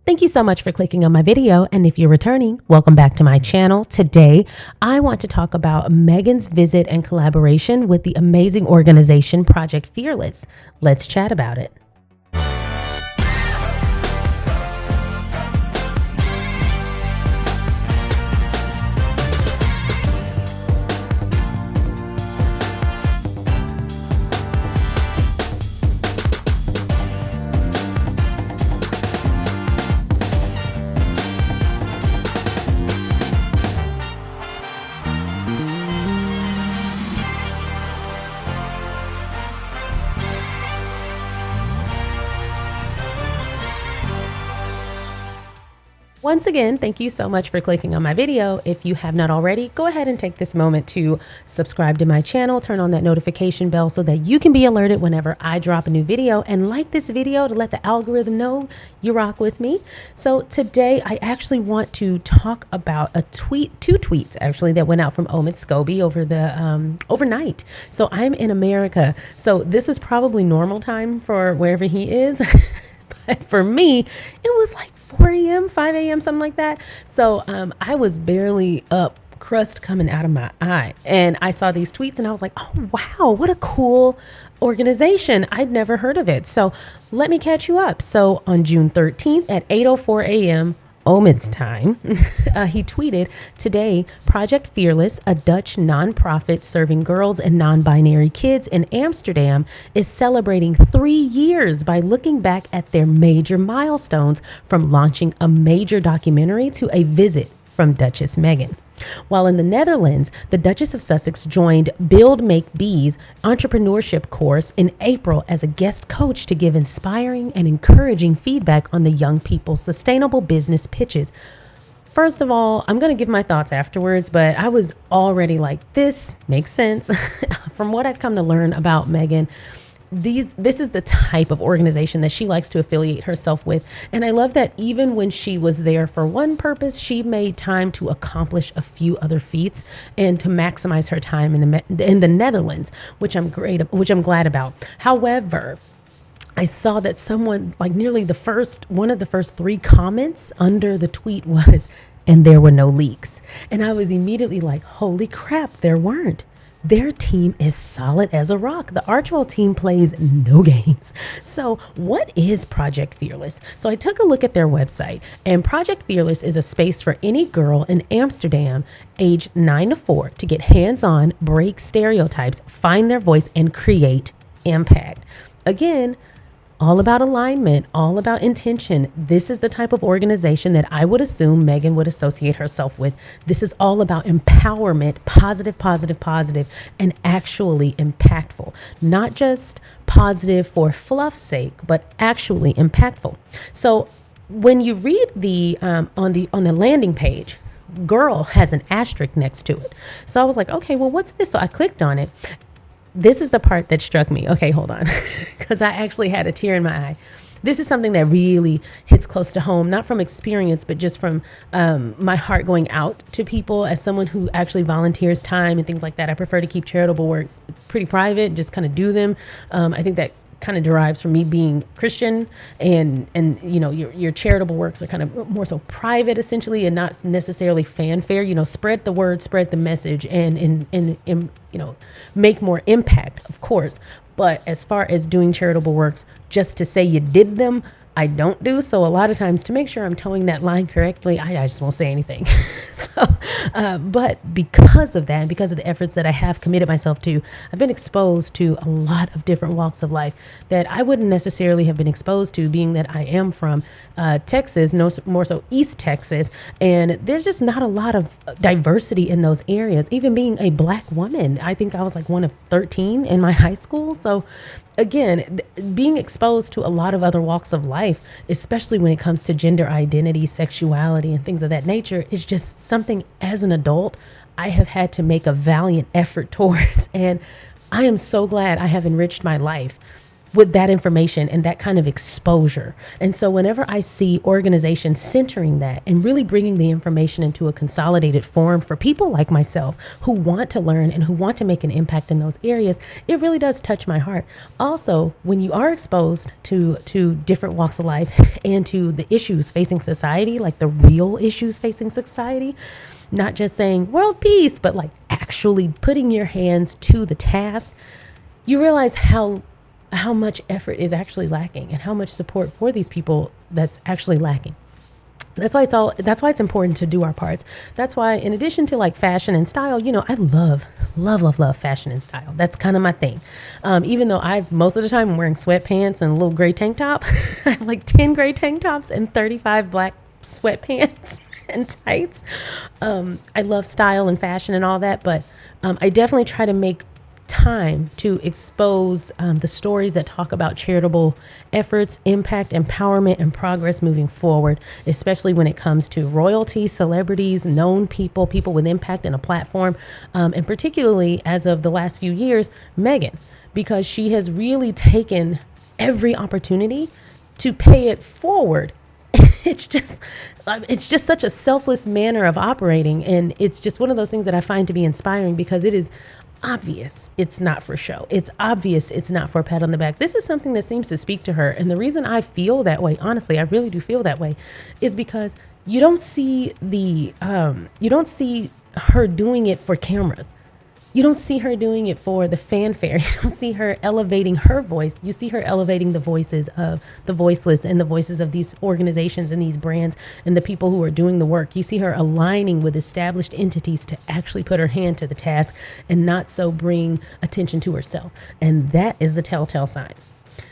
Thank you so much for clicking on my video. And if you're returning, welcome back to my channel. Today, I want to talk about Meghan's visit and collaboration with the amazing organization Project Fearless. Let's chat about it. Once again, thank you so much for clicking on my video. If you have not already, go ahead and take this moment to subscribe to my channel, turn on that notification bell so that you can be alerted whenever I drop a new video, and like this video to let the algorithm know you rock with me. So today I actually want to talk about two tweets actually that went out from Omid Scobie over the overnight. So I'm in America, so this is probably normal time for wherever he is. But for me, it was like 4 a.m., 5 a.m., something like that. So I was barely up, crust coming out of my eye. And I saw these tweets and I was like, oh, wow, what a cool organization. I'd never heard of it. So let me catch you up. So on June 13th at 8:04 a.m., Omid's time, he tweeted, "Today, Project Fearless, a Dutch nonprofit serving girls and non-binary kids in Amsterdam, is celebrating 3 years by looking back at their major milestones, from launching a major documentary to a visit from Duchess Meghan." While in the Netherlands, the Duchess of Sussex joined Build Make Bees entrepreneurship course in April as a guest coach to give inspiring and encouraging feedback on the young people's sustainable business pitches. First of all, I'm going to give my thoughts afterwards, but I was already like, this makes sense. From what I've come to learn about Meghan, this is the type of organization that she likes to affiliate herself with. And I love that even when she was there for one purpose, she made time to accomplish a few other feats and to maximize her time in the Netherlands, which I'm glad about. However, I saw that someone, like nearly one of the first 3 comments under the tweet was, "And there were no leaks." And I was immediately like, holy crap, there weren't. Their team is solid as a rock. The Archwell team plays no games. So what is Project Fearless? So I took a look at their website, and Project Fearless is a space for any girl in Amsterdam age 9 to 4 to get hands-on, break stereotypes, find their voice, and create impact. Again, all about alignment, all about intention. This is the type of organization that I would assume Meghan would associate herself with. This is all about empowerment, positive, and actually impactful. Not just positive for fluff's sake, but actually impactful. So when you read the on the landing page, girl has an asterisk next to it. So I was like, okay, well, what's this? So I clicked on it. This is the part that struck me. Okay, hold on, because I actually had a tear in my eye. This is something that really hits close to home, not from experience, but just from my heart going out to people. As someone who actually volunteers time and things like that, I prefer to keep charitable works pretty private, just kind of do them. I think that kind of derives from me being Christian, and you know, your charitable works are kind of more so private essentially, and not necessarily fanfare. You know, spread the word, spread the message, and you know, make more impact, of course. But as far as doing charitable works just to say you did them, I don't do. So a lot of times, to make sure I'm towing that line correctly, I just won't say anything. But because of that, and because of the efforts that I have committed myself to, I've been exposed to a lot of different walks of life that I wouldn't necessarily have been exposed to, being that I am from Texas, no more so East Texas. And there's just not a lot of diversity in those areas. Even being a Black woman, I think I was like one of 13 in my high school. So again, being exposed to a lot of other walks of life, especially when it comes to gender identity, sexuality, and things of that nature, is just something as an adult I have had to make a valiant effort towards. And I am so glad I have enriched my life with that information and that kind of exposure. And so whenever I see organizations centering that and really bringing the information into a consolidated form for people like myself who want to learn and who want to make an impact in those areas, it really does touch my heart. Also, when you are exposed to different walks of life and to the issues facing society, like the real issues facing society, not just saying world peace, but like actually putting your hands to the task, you realize how much effort is actually lacking and how much support for these people that's actually lacking. That's why it's important to do our parts. That's why, in addition to like fashion and style, I love fashion and style. That's kind of my thing. Even though most of the time I'm wearing sweatpants and a little gray tank top, I have like 10 gray tank tops and 35 black sweatpants and tights. I love style and fashion and all that, but I definitely try to make time to expose the stories that talk about charitable efforts, impact, empowerment, and progress moving forward, especially when it comes to royalty, celebrities, known people with impact and a platform, and particularly as of the last few years, Meghan, because she has really taken every opportunity to pay it forward. It's just such a selfless manner of operating, and it's just one of those things that I find to be inspiring because it is obvious it's not for show. It's obvious it's not for a pat on the back. This is something that seems to speak to her. And the reason I feel that way, honestly, I really do feel that way, is because you don't see her doing it for cameras. You don't see her doing it for the fanfare. You don't see her elevating her voice. You see her elevating the voices of the voiceless and the voices of these organizations and these brands and the people who are doing the work. You see her aligning with established entities to actually put her hand to the task and not so bring attention to herself. And that is the telltale sign.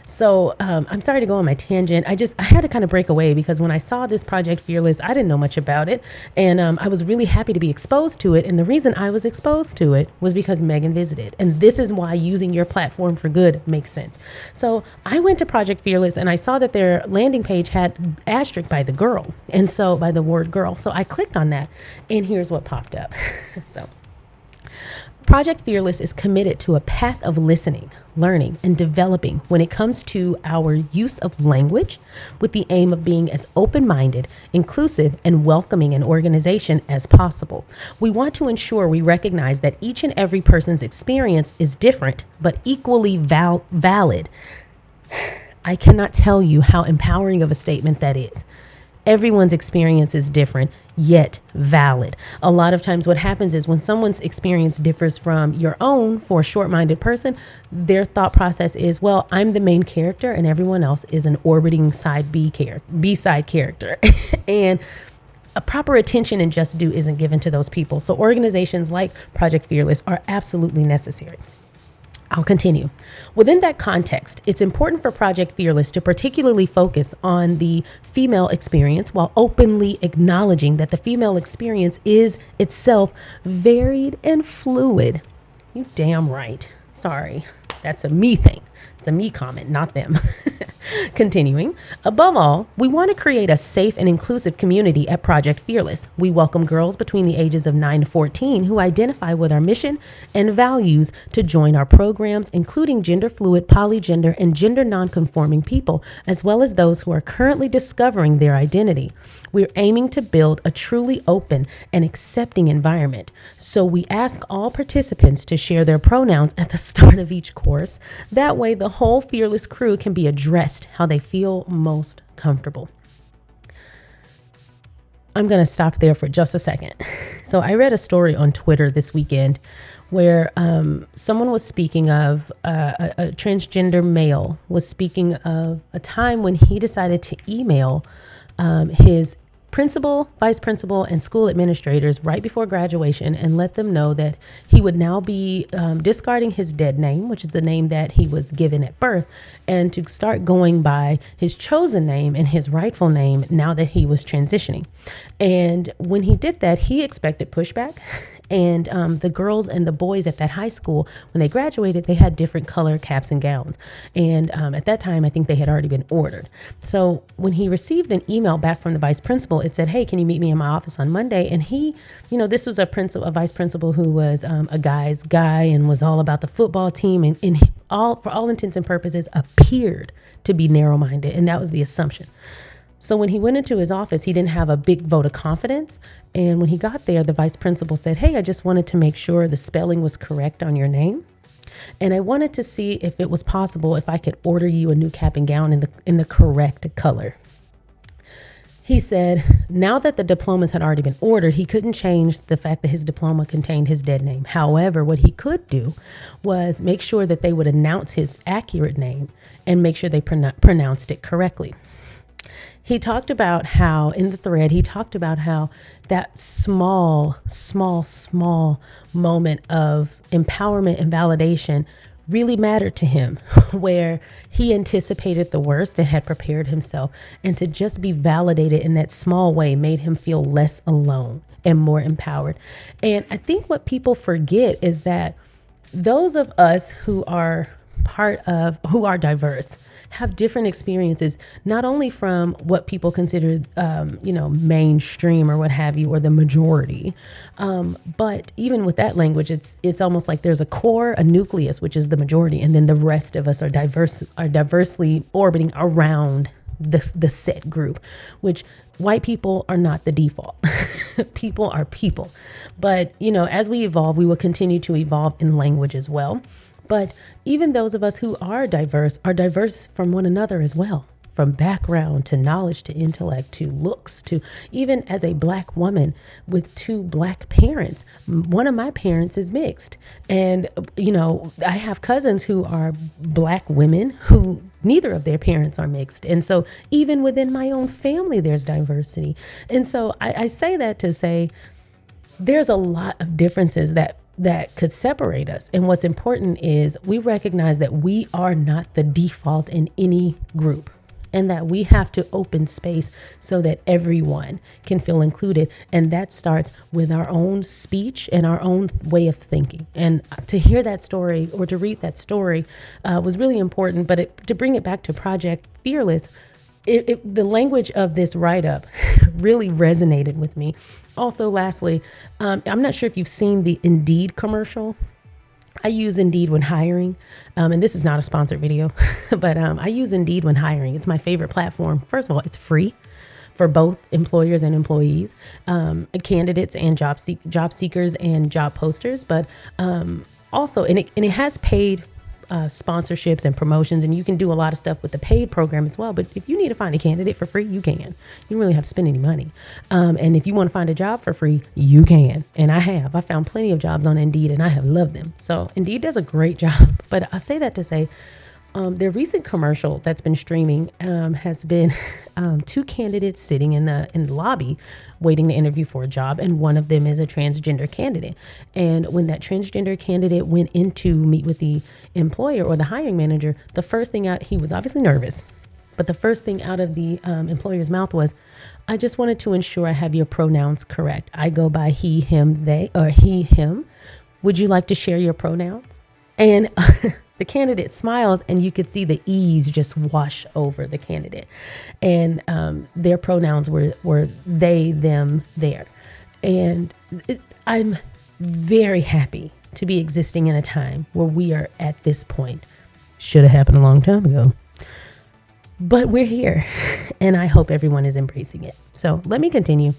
So I'm sorry to go on my tangent. I had to kind of break away because when I saw this Project Fearless, I didn't know much about it. And I was really happy to be exposed to it. And the reason I was exposed to it was because Meghan visited. And this is why using your platform for good makes sense. So I went to Project Fearless and I saw that their landing page had asterisk by the girl. And so by the word girl. So I clicked on that and here's what popped up. So Project Fearless is committed to a path of listening, learning, and developing when it comes to our use of language, with the aim of being as open-minded, inclusive, and welcoming an organization as possible. We want to ensure we recognize that each and every person's experience is different, but equally valid. I cannot tell you how empowering of a statement that is. Everyone's experience is different, yet valid. A lot of times what happens is when someone's experience differs from your own, for a short-minded person, their thought process is, well, I'm the main character and everyone else is an orbiting B-side character. And a proper attention and just due isn't given to those people. So organizations like Project Fearless are absolutely necessary. I'll continue. Within that context, it's important for Project Fearless to particularly focus on the female experience while openly acknowledging that the female experience is itself varied and fluid. You damn right. Sorry, that's a me thing. It's a me comment, not them. Continuing, above all, we want to create a safe and inclusive community at Project Fearless. We welcome girls between the ages of 9 to 14 who identify with our mission and values to join our programs, including gender fluid, polygender, and gender nonconforming people, as well as those who are currently discovering their identity. We're aiming to build a truly open and accepting environment. So we ask all participants to share their pronouns at the start of each course. That way, the whole Fearless crew can be addressed how they feel most comfortable. I'm going to stop there for just a second. So I read a story on Twitter this weekend where someone was speaking of a transgender male was speaking of a time when he decided to email his principal, vice principal, and school administrators right before graduation and let them know that he would now be discarding his dead name, which is the name that he was given at birth, and to start going by his chosen name and his rightful name now that he was transitioning. And when he did that, he expected pushback And the girls and the boys at that high school, when they graduated, they had different color caps and gowns. And at that time, I think they had already been ordered. So when he received an email back from the vice principal, it said, "Hey, can you meet me in my office on Monday?" And he, this was a vice principal who was a guy's guy and was all about the football team, and for all intents and purposes appeared to be narrow-minded. And that was the assumption. So when he went into his office, he didn't have a big vote of confidence. And when he got there, the vice principal said, "Hey, I just wanted to make sure the spelling was correct on your name. And I wanted to see if it was possible if I could order you a new cap and gown in the correct color." He said, now that the diplomas had already been ordered, he couldn't change the fact that his diploma contained his dead name. However, what he could do was make sure that they would announce his accurate name and make sure they pronounced it correctly. He talked about how, in the thread, that small moment of empowerment and validation really mattered to him, where he anticipated the worst and had prepared himself. And to just be validated in that small way made him feel less alone and more empowered. And I think what people forget is that those of us who are diverse have different experiences, not only from what people consider, mainstream or what have you, or the majority. But even with that language, it's almost like there's a core, a nucleus, which is the majority. And then the rest of us are diversely orbiting around the set group, which white people are not the default. People are people. But, as we evolve, we will continue to evolve in language as well. But even those of us who are diverse from one another as well, from background to knowledge to intellect to looks to even as a Black woman with two Black parents. One of my parents is mixed. And, I have cousins who are Black women who neither of their parents are mixed. And so even within my own family, there's diversity. And so I say that to say there's a lot of differences that could separate us. And what's important is we recognize that we are not the default in any group, and that we have to open space so that everyone can feel included. And that starts with our own speech and our own way of thinking. And to hear that story or to read that story was really important. But to bring it back to Project Fearless, the language of this write-up really resonated with me. Also, lastly, I'm not sure if you've seen the Indeed commercial. I use Indeed when hiring, and this is not a sponsored video, but I use Indeed when hiring. It's my favorite platform. First of all, it's free for both employers and employees, candidates and job seekers and job posters. But also, and it has paid sponsorships and promotions, and you can do a lot of stuff with the paid program as well. But if you need to find a candidate for free, you can. You don't really have to spend any money. And if you want to find a job for free, you can. And I found plenty of jobs on Indeed, and I have loved them. So Indeed does a great job. But I say that to say, their recent commercial that's been streaming has been two candidates sitting in the lobby waiting to interview for a job, and one of them is a transgender candidate. And when that transgender candidate went in to meet with the employer or the hiring manager, the first thing out, he was obviously nervous, but the first thing out of the employer's mouth was, "I just wanted to ensure I have your pronouns correct. I go by he, him, they, or he, him. Would you like to share your pronouns?" And the candidate smiles, and you could see the ease just wash over the candidate. And their pronouns were they, them, their. And I'm very happy to be existing in a time where we are at this point. Should have happened a long time ago. But we're here, and I hope everyone is embracing it. So let me continue.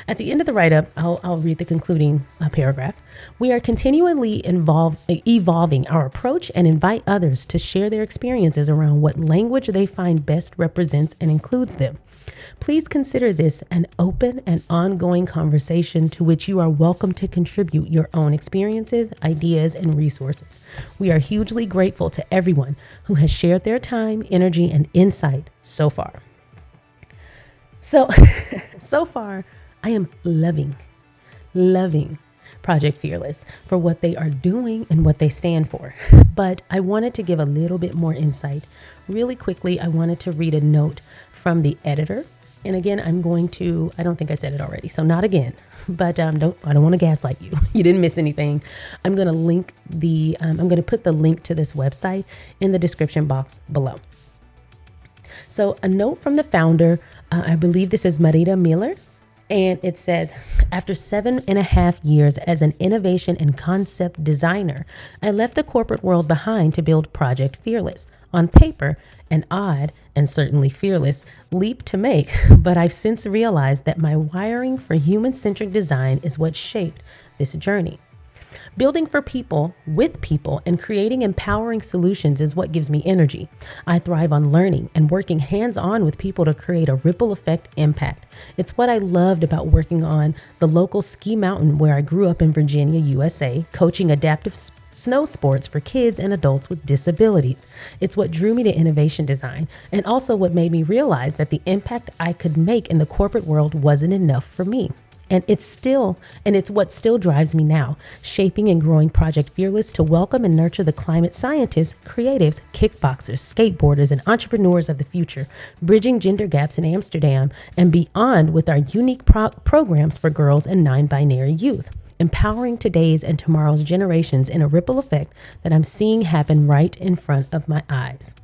At the end of the write-up, I'll read the concluding paragraph. We are continually evolving our approach and invite others to share their experiences around what language they find best represents and includes them. Please consider this an open and ongoing conversation to which you are welcome to contribute your own experiences, ideas, and resources. We are hugely grateful to everyone who has shared their time, energy, and insight so far. So far, I am loving Project Fearless for what they are doing and what they stand for. But I wanted to give a little bit more insight. Really quickly, I wanted to read a note from the editor And again, I don't think I said it already, so not again, but I don't want to gaslight you. You didn't miss anything. I'm going to put the link to this website in the description box below. So a note from the founder, I believe this is Marita Miller, and it says, after 7.5 years as an innovation and concept designer, I left the corporate world behind to build Project Fearless. On paper, an odd and certainly fearless leap to make, but I've since realized that my wiring for human-centric design is what shaped this journey. Building for people, with people, and creating empowering solutions is what gives me energy. I thrive on learning and working hands-on with people to create a ripple effect impact. It's what I loved about working on the local ski mountain where I grew up in Virginia, USA, coaching adaptive snow sports for kids and adults with disabilities. It's what drew me to innovation design, and also what made me realize that the impact I could make in the corporate world wasn't enough for me. And it's what still drives me now, shaping and growing Project Fearless to welcome and nurture the climate scientists, creatives, kickboxers, skateboarders, and entrepreneurs of the future, bridging gender gaps in Amsterdam and beyond with our unique programs for girls and non-binary youth, empowering today's and tomorrow's generations in a ripple effect that I'm seeing happen right in front of my eyes.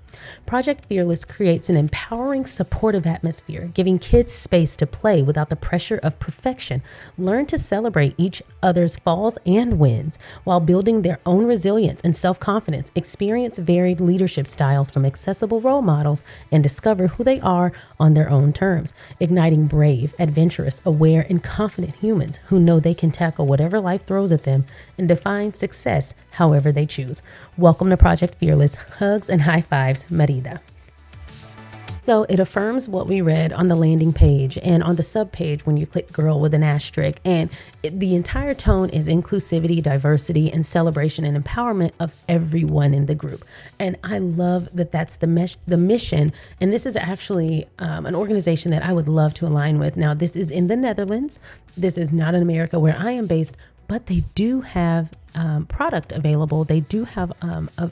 Project Fearless creates an empowering, supportive atmosphere, giving kids space to play without the pressure of perfection, learn to celebrate each other's falls and wins, while building their own resilience and self-confidence, experience varied leadership styles from accessible role models, and discover who they are on their own terms, igniting brave, adventurous, aware, and confident humans who know they can tackle whatever life throws at them and define success however they choose. Welcome to Project Fearless. Hugs and high fives, Marita. So it affirms what we read on the landing page and on the subpage when you click girl with an asterisk. And the entire tone is inclusivity, diversity, and celebration and empowerment of everyone in the group. And I love that that's the mission. And this is actually an organization that I would love to align with. Now, this is in the Netherlands. This is not in America where I am based, but they do have product available. They do have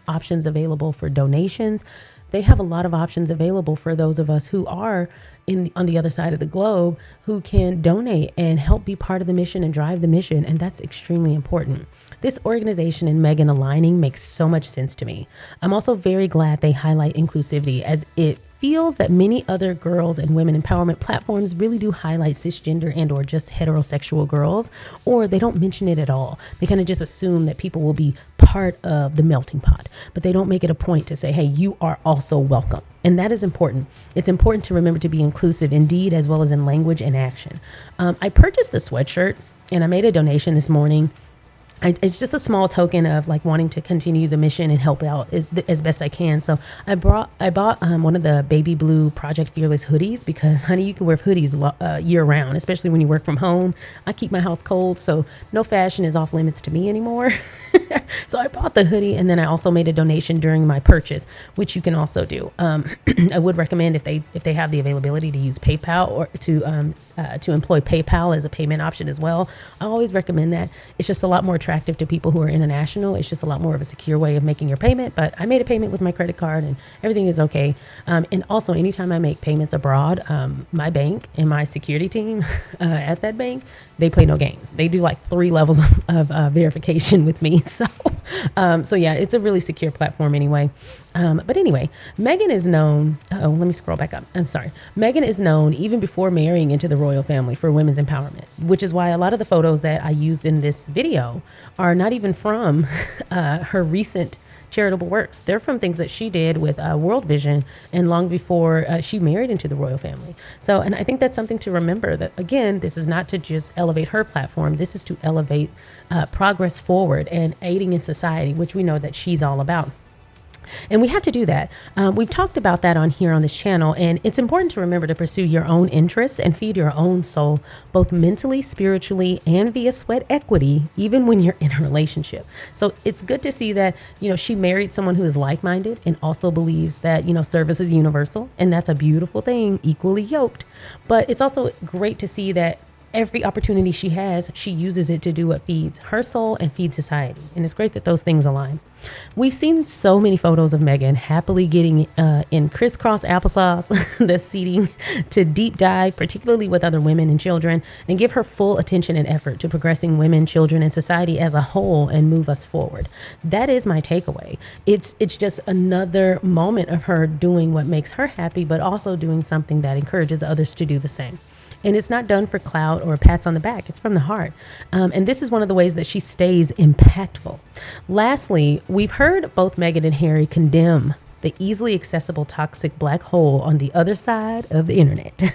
options available for donations. They have a lot of options available for those of us who are on the other side of the globe who can donate and help be part of the mission and drive the mission. And that's extremely important. This organization and Meghan aligning makes so much sense to me. I'm also very glad they highlight inclusivity, as it feels that many other girls and women empowerment platforms really do highlight cisgender and or just heterosexual girls, or they don't mention it at all. They kind of just assume that people will be part of the melting pot, but they don't make it a point to say, hey, you are also welcome. And that is important. It's important to remember to be inclusive in deed as well as in language and action. I purchased a sweatshirt and I made a donation this morning. It's just a small token of like wanting to continue the mission and help out as best I can. So I bought one of the baby blue Project Fearless hoodies because, honey, you can wear hoodies year round, especially when you work from home. I keep my house cold, so no fashion is off limits to me anymore. So I bought the hoodie, and then I also made a donation during my purchase, which you can also do. I would recommend if they have the availability to use PayPal or to employ PayPal as a payment option as well. I always recommend that. It's just a lot more attractive to people who are international. It's just a lot more of a secure way of making your payment. But I made a payment with my credit card, and everything is okay. And also, anytime I make payments abroad, my bank and my security team at that bank, they play no games. They do like 3 levels of verification with me. So yeah, it's a really secure platform anyway. But anyway, Meghan is known. Let me scroll back up. I'm sorry. Meghan is known even before marrying into the royal family for women's empowerment, which is why a lot of the photos that I used in this video are not even from her recent charitable works. They're from things that she did with World Vision and long before she married into the royal family. So, and I think that's something to remember, that again, this is not to just elevate her platform. This is to elevate progress forward and aiding in society, which we know that she's all about. And we have to do that. We've talked about that on here on this channel, and it's important to remember to pursue your own interests and feed your own soul, both mentally, spiritually, and via sweat equity, even when you're in a relationship. So it's good to see that, she married someone who is like-minded and also believes that, service is universal, and that's a beautiful thing, equally yoked. But it's also great to see that every opportunity she has, she uses it to do what feeds her soul and feeds society. And it's great that those things align. We've seen so many photos of Meghan happily getting in crisscross applesauce, the seating to deep dive, particularly with other women and children, and give her full attention and effort to progressing women, children, and society as a whole and move us forward. That is my takeaway. It's just another moment of her doing what makes her happy, but also doing something that encourages others to do the same. And it's not done for clout or pats on the back. It's from the heart. And this is one of the ways that she stays impactful. Lastly, we've heard both Meghan and Harry condemn the easily accessible toxic black hole on the other side of the internet.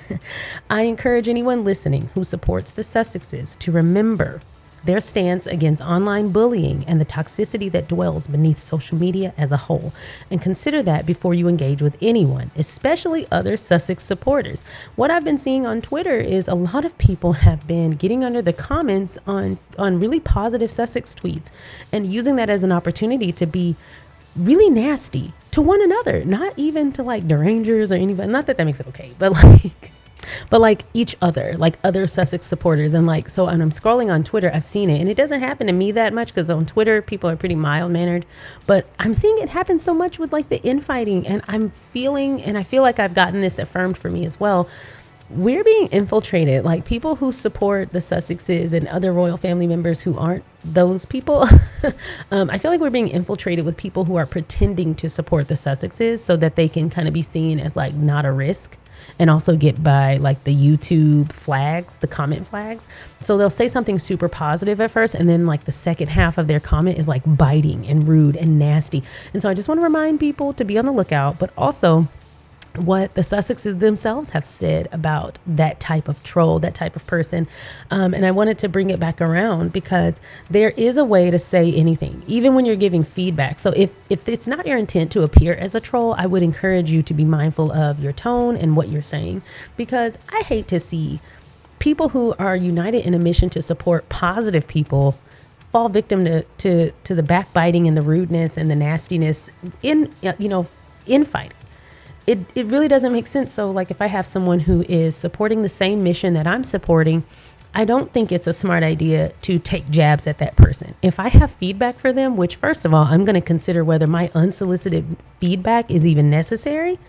I encourage anyone listening who supports the Sussexes to remember their stance against online bullying and the toxicity that dwells beneath social media as a whole. And consider that before you engage with anyone, especially other Sussex supporters. What I've been seeing on Twitter is a lot of people have been getting under the comments on really positive Sussex tweets and using that as an opportunity to be really nasty to one another, not even to like derangers or anybody. Not that makes it okay, but like each other, like other Sussex supporters. And like, so when I'm scrolling on Twitter, I've seen it, and it doesn't happen to me that much because on Twitter, people are pretty mild mannered, but I'm seeing it happen so much with like the infighting, and I feel like I've gotten this affirmed for me as well. We're being infiltrated, like people who support the Sussexes and other royal family members who aren't those people. I feel like we're being infiltrated with people who are pretending to support the Sussexes so that they can kind of be seen as like not a risk, and also get by like the YouTube flags, the comment flags. So they'll say something super positive at first, and then like the second half of their comment is like biting and rude and nasty. And so I just want to remind people to be on the lookout, but also what the Sussexes themselves have said about that type of troll, that type of person. And I wanted to bring it back around because there is a way to say anything, even when you're giving feedback. So if it's not your intent to appear as a troll, I would encourage you to be mindful of your tone and what you're saying, because I hate to see people who are united in a mission to support positive people fall victim to the backbiting and the rudeness and the nastiness in fighting. It really doesn't make sense. So like if I have someone who is supporting the same mission that I'm supporting, I don't think it's a smart idea to take jabs at that person. If I have feedback for them, which first of all, I'm going to consider whether my unsolicited feedback is even necessary,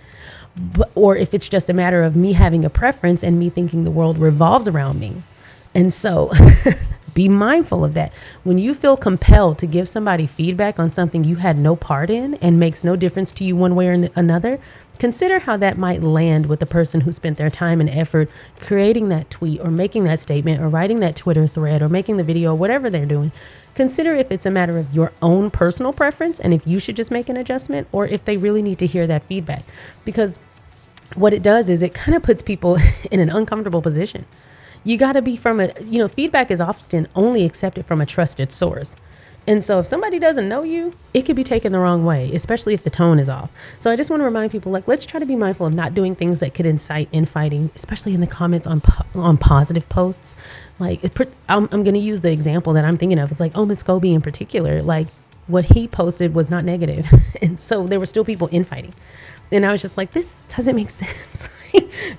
or if it's just a matter of me having a preference and me thinking the world revolves around me. And so be mindful of that. When you feel compelled to give somebody feedback on something you had no part in and makes no difference to you one way or another, consider how that might land with the person who spent their time and effort creating that tweet or making that statement or writing that Twitter thread or making the video, whatever they're doing. Consider if it's a matter of your own personal preference and if you should just make an adjustment, or if they really need to hear that feedback. Because what it does is it kind of puts people in an uncomfortable position. You got to be feedback is often only accepted from a trusted source. And so if somebody doesn't know you, it could be taken the wrong way, especially if the tone is off. So I just want to remind people, like, let's try to be mindful of not doing things that could incite infighting, especially in the comments on positive posts. Like, I'm going to use the example that I'm thinking of. It's like Omen Scobie in particular, like what he posted was not negative. And so there were still people infighting. And I was just like, this doesn't make sense.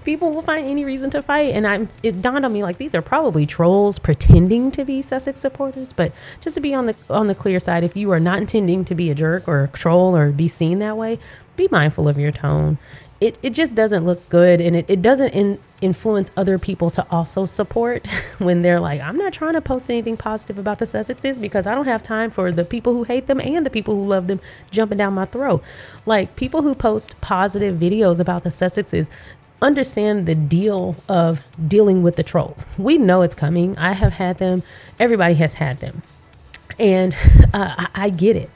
People will find any reason to fight. And it dawned on me, like, these are probably trolls pretending to be Sussex supporters. But just to be on the clear side, if you are not intending to be a jerk or a troll or be seen that way, be mindful of your tone. It just doesn't look good, and it doesn't influence other people to also support when they're like, I'm not trying to post anything positive about the Sussexes because I don't have time for the people who hate them and the people who love them jumping down my throat. Like, people who post positive videos about the Sussexes understand the deal of dealing with the trolls. We know it's coming. I have had them. Everybody has had them. And I get it.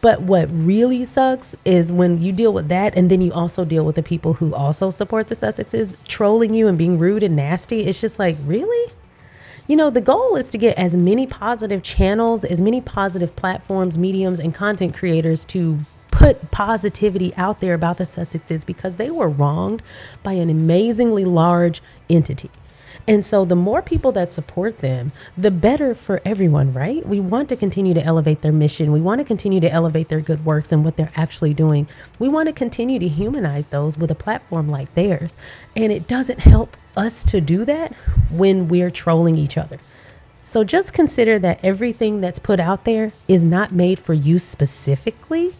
But what really sucks is when you deal with that and then you also deal with the people who also support the Sussexes trolling you and being rude and nasty. It's just like, really? The goal is to get as many positive channels, as many positive platforms, mediums, and content creators to put positivity out there about the Sussexes, because they were wronged by an amazingly large entity. And so the more people that support them, the better for everyone, right? We want to continue to elevate their mission. We want to continue to elevate their good works and what they're actually doing. We want to continue to humanize those with a platform like theirs. And it doesn't help us to do that when we're trolling each other. So just consider that everything that's put out there is not made for you specifically.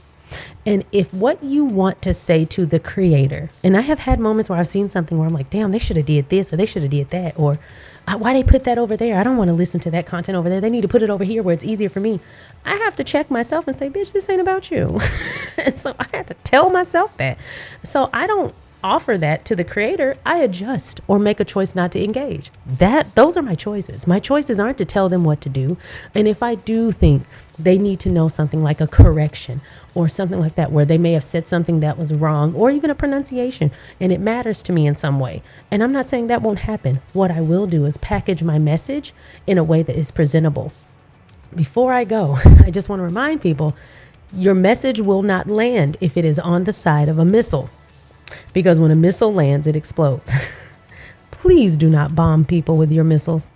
And if what you want to say to the creator, and I have had moments where I've seen something where I'm like, damn, they should have did this or they should have did that, or why they put that over there? I don't want to listen to that content over there. They need to put it over here where it's easier for me. I have to check myself and say, bitch, this ain't about you. And so I had to tell myself that. So I don't offer that to the creator. I adjust or make a choice not to engage. Those are my choices. My choices aren't to tell them what to do. And if I do think they need to know something like a correction or something like that, where they may have said something that was wrong, or even a pronunciation, and it matters to me in some way, and I'm not saying that won't happen, what I will do is package my message in a way that is presentable. Before I go, I just want to remind people, your message will not land if it is on the side of a missile. Because when a missile lands, it explodes. Please do not bomb people with your missiles.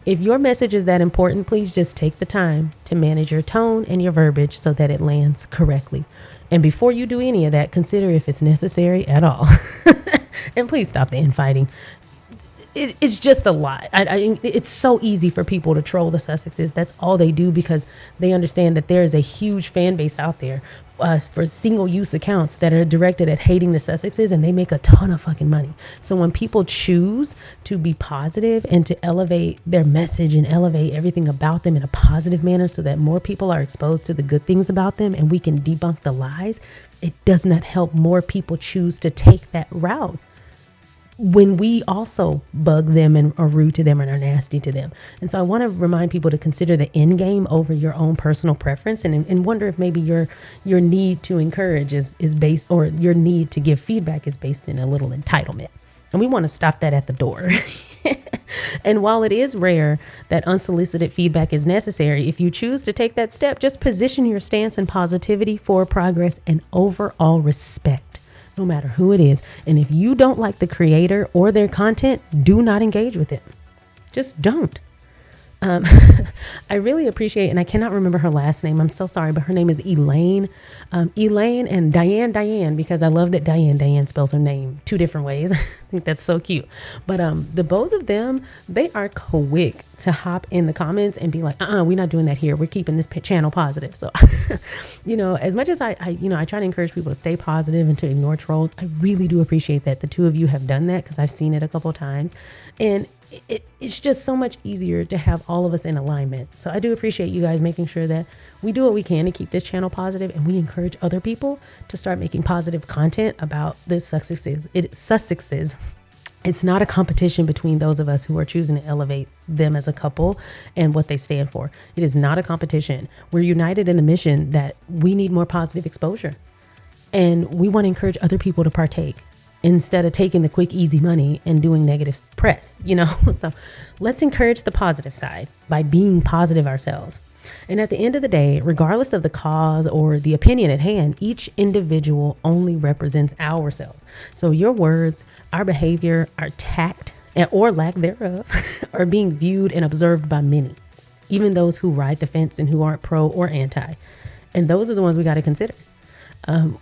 If your message is that important, please just take the time to manage your tone and your verbiage so that it lands correctly. And before you do any of that, consider if it's necessary at all. And please stop the infighting. It's just a lot. It's so easy for people to troll the Sussexes. That's all they do, because they understand that there is a huge fan base out there for single-use accounts that are directed at hating the Sussexes, and they make a ton of fucking money. So when people choose to be positive and to elevate their message and elevate everything about them in a positive manner so that more people are exposed to the good things about them and we can debunk the lies, it does not help more people choose to take that route when we also bug them and are rude to them and are nasty to them. And so I want to remind people to consider the end game over your own personal preference, and wonder if maybe your need to encourage is based, or your need to give feedback is based in a little entitlement. And we want to stop that at the door. And while it is rare that unsolicited feedback is necessary, if you choose to take that step, just position your stance in positivity for progress and overall respect, no matter who it is. And if you don't like the creator or their content, do not engage with it. Just don't. I really appreciate, and I cannot remember her last name, I'm so sorry, but her name is Elaine. Elaine and Diane, because I love that Diane spells her name two different ways. I think that's so cute. But the both of them, they are quick to hop in the comments and be like, we're not doing that here. We're keeping this channel positive. So, as much as I try to encourage people to stay positive and to ignore trolls, I really do appreciate that the two of you have done that, because I've seen it a couple of times. And it's just so much easier to have all of us in alignment. So I do appreciate you guys making sure that we do what we can to keep this channel positive, and we encourage other people to start making positive content about the Sussexes. It's not a competition between those of us who are choosing to elevate them as a couple and what they stand for. It is not a competition. We're united in the mission that we need more positive exposure, and we want to encourage other people to partake, instead of taking the quick, easy money and doing negative press, So let's encourage the positive side by being positive ourselves. And at the end of the day, regardless of the cause or the opinion at hand, each individual only represents ourselves. So your words, our behavior, our tact, or lack thereof, are being viewed and observed by many, even those who ride the fence and who aren't pro or anti. And those are the ones we got to consider.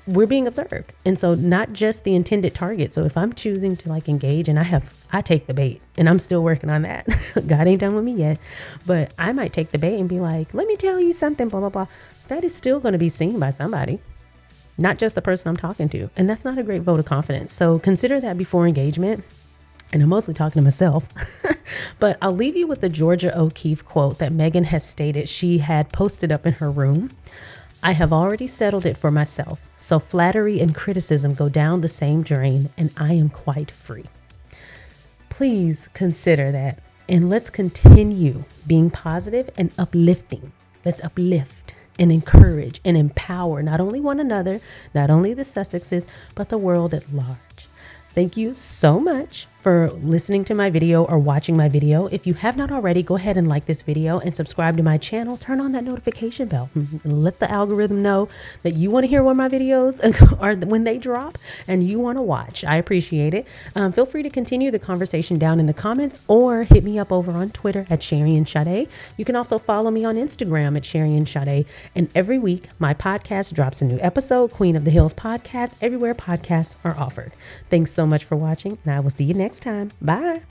We're being observed. And so not just the intended target. So if I'm choosing to engage, and I take the bait, and I'm still working on that. God ain't done with me yet, but I might take the bait and be like, let me tell you something, blah, blah, blah. That is still going to be seen by somebody, not just the person I'm talking to. And that's not a great vote of confidence. So consider that before engagement. And I'm mostly talking to myself, but I'll leave you with the Georgia O'Keeffe quote that Meghan has stated she had posted up in her room. I have already settled it for myself, so flattery and criticism go down the same drain, and I am quite free. Please consider that, and let's continue being positive and uplifting. Let's uplift and encourage and empower not only one another, not only the Sussexes, but the world at large. Thank you so much for listening to my video or watching my video. If you have not already, go ahead and like this video and subscribe to my channel. Turn on that notification bell and let the algorithm know that you want to hear when my videos are when they drop and you want to watch. I appreciate it. Feel free to continue the conversation down in the comments or hit me up over on Twitter at SharionSade. You can also follow me on Instagram at SharionSade. And every week, my podcast drops a new episode, Queen of the Hills podcast, everywhere podcasts are offered. Thanks so much for watching, and I will see you next time. Bye.